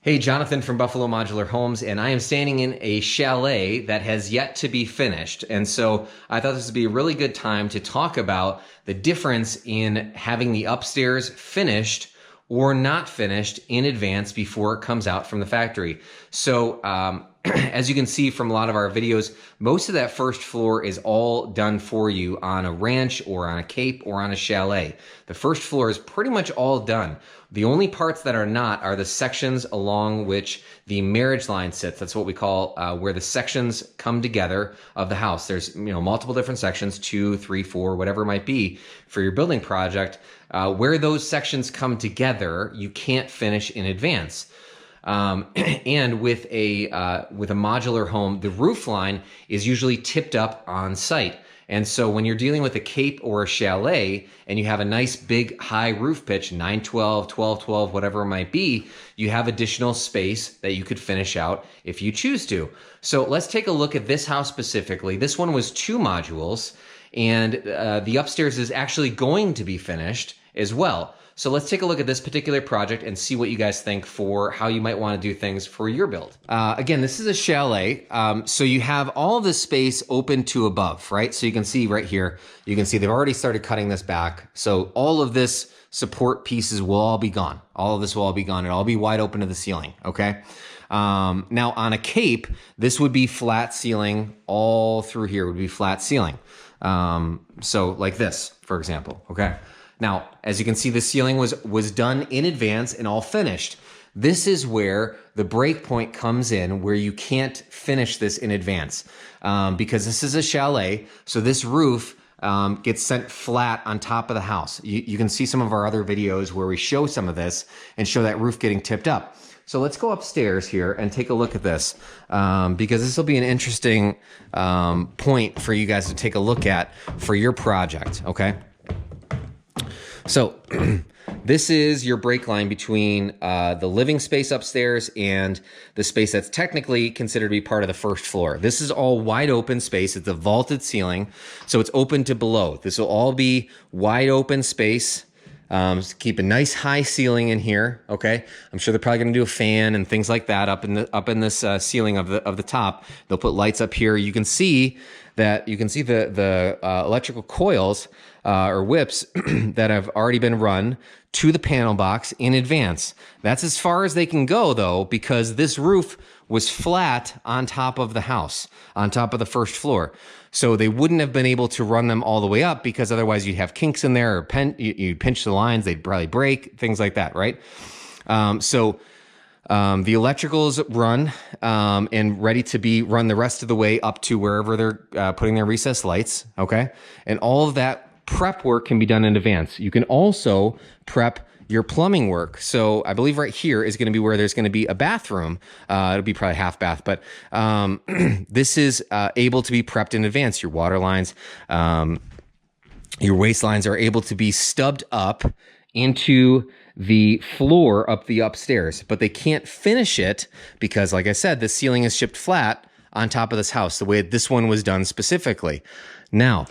Hey, Jonathan from Buffalo Modular Homes, and I am standing in a chalet that has yet to be finished. And so I thought this would be a really good time to talk about the difference in having the upstairs finished or not finished in advance before it comes out from the factory. So as you can see from a lot of our videos, most of that first floor is all done for you on a ranch or on a cape or on a chalet. The first floor is pretty much all done. The only parts that are not are the sections along which the marriage line sits. That's what we call where the sections come together of the house. There's multiple different sections, 2, 3, 4, whatever it might be for your building project. Where those sections come together, you can't finish in advance. And with a modular home, the roof line is usually tipped up on site. And so when you're dealing with a cape or a chalet and you have a nice big high roof pitch, 912, 1212, whatever it might be, you have additional space that you could finish out if you choose to. So let's take a look at this house specifically. This one was 2 modules, and the upstairs is actually going to be finished as well. So let's take a look at this particular project and see what you guys think for how you might want to do things for your build. Again, this is a chalet. So you have all this space open to above, right? So you can see right here, you can see they've already started cutting this back. So all of this support pieces will all be gone. All of this will all be gone. It'll all be wide open to the ceiling, okay? Now on a cape, this would be flat ceiling. All through here would be flat ceiling. So like this, for example, okay? Now, as you can see, the ceiling was done in advance and all finished. This is where the break point comes in, where you can't finish this in advance because this is a chalet. So this roof gets sent flat on top of the house. You can see some of our other videos where we show some of this and show that roof getting tipped up. So let's go upstairs here and take a look at this because this will be an interesting point for you guys to take a look at for your project, okay? So this is your break line between the living space upstairs and the space that's technically considered to be part of the first floor. This is all wide open space. It's a vaulted ceiling, so it's open to below. This will all be wide open space. Keep a nice high ceiling in here. Okay, I'm sure they're probably going to do a fan and things like that up in this ceiling of the top. They'll put lights up here. You can see the electrical coils or whips that have already been run to the panel box in advance. That's as far as they can go though, because this roof was flat on top of the house, on top of the first floor. So they wouldn't have been able to run them all the way up because otherwise you'd have kinks in there or you'd pinch the lines, they'd probably break, things like that, right? The electricals run and ready to be run the rest of the way up to wherever they're putting their recessed lights, okay? And all of that prep work can be done in advance. You can also prep your plumbing work. So I believe right here is going to be where there's going to be a bathroom. It'll be probably half bath, but this is able to be prepped in advance. Your water lines, your waste lines are able to be stubbed up into the floor up the upstairs, but they can't finish it because, like I said, the ceiling is shipped flat on top of this house, the way this one was done specifically. Now,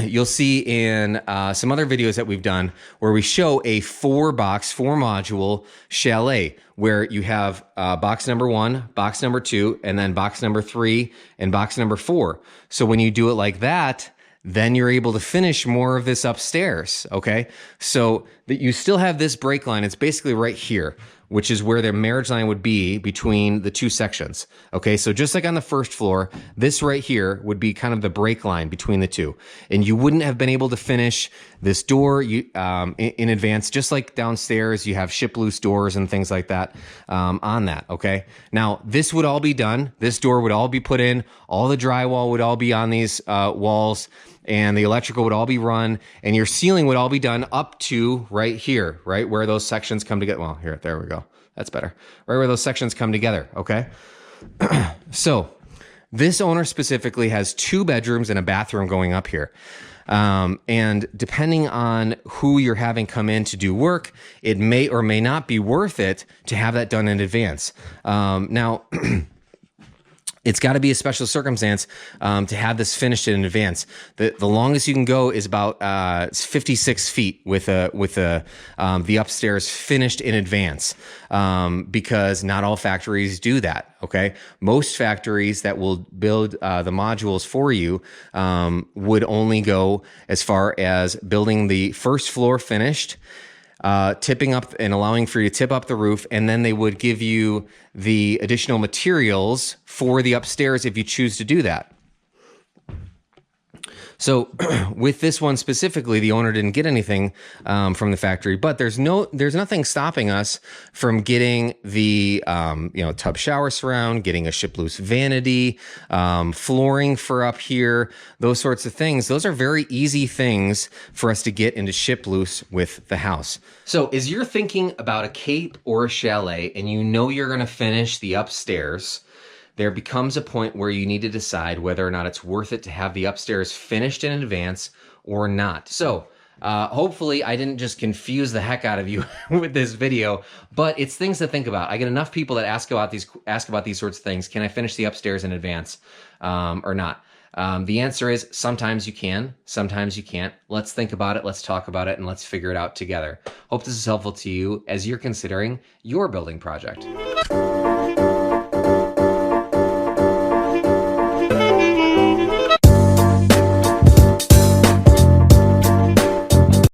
you'll see in some other videos that we've done where we show a 4-module chalet where you have box number 1, box number 2, and then box number 3 and box number 4. So when you do it like that, then you're able to finish more of this upstairs, okay? So that you still have this break line. It's basically right here, which is where the marriage line would be between the 2 sections, okay? So just like on the first floor, this right here would be kind of the break line between the 2. And you wouldn't have been able to finish this door in advance, just like downstairs, you have ship loose doors and things like that on that, okay? Now, this would all be done. This door would all be put in. All the drywall would all be on these walls, and the electrical would all be run, and your ceiling would all be done up to right here, right where those sections come together. Well, there we go. That's better. Right where those sections come together, okay? So this owner specifically has 2 bedrooms and a bathroom going up here. And depending on who you're having come in to do work, it may or may not be worth it to have that done in advance. Now, it's got to be a special circumstance to have this finished in advance. The longest you can go is about 56 feet with the upstairs finished in advance, because not all factories do that. Okay, most factories that will build the modules for you would only go as far as building the first floor finished, tipping up and allowing for you to tip up the roof, and then they would give you the additional materials for the upstairs if you choose to do that. So with this one specifically, the owner didn't get anything from the factory, but there's nothing stopping us from getting the tub shower surround, getting a ship loose vanity, flooring for up here, those sorts of things. Those are very easy things for us to get into ship loose with the house. So as you're thinking about a cape or a chalet and you know you're going to finish the upstairs, there becomes a point where you need to decide whether or not it's worth it to have the upstairs finished in advance or not. So hopefully I didn't just confuse the heck out of you with this video, but it's things to think about. I get enough people that ask about these sorts of things. Can I finish the upstairs in advance or not? The answer is sometimes you can, sometimes you can't. Let's think about it, let's talk about it, and let's figure it out together. Hope this is helpful to you as you're considering your building project.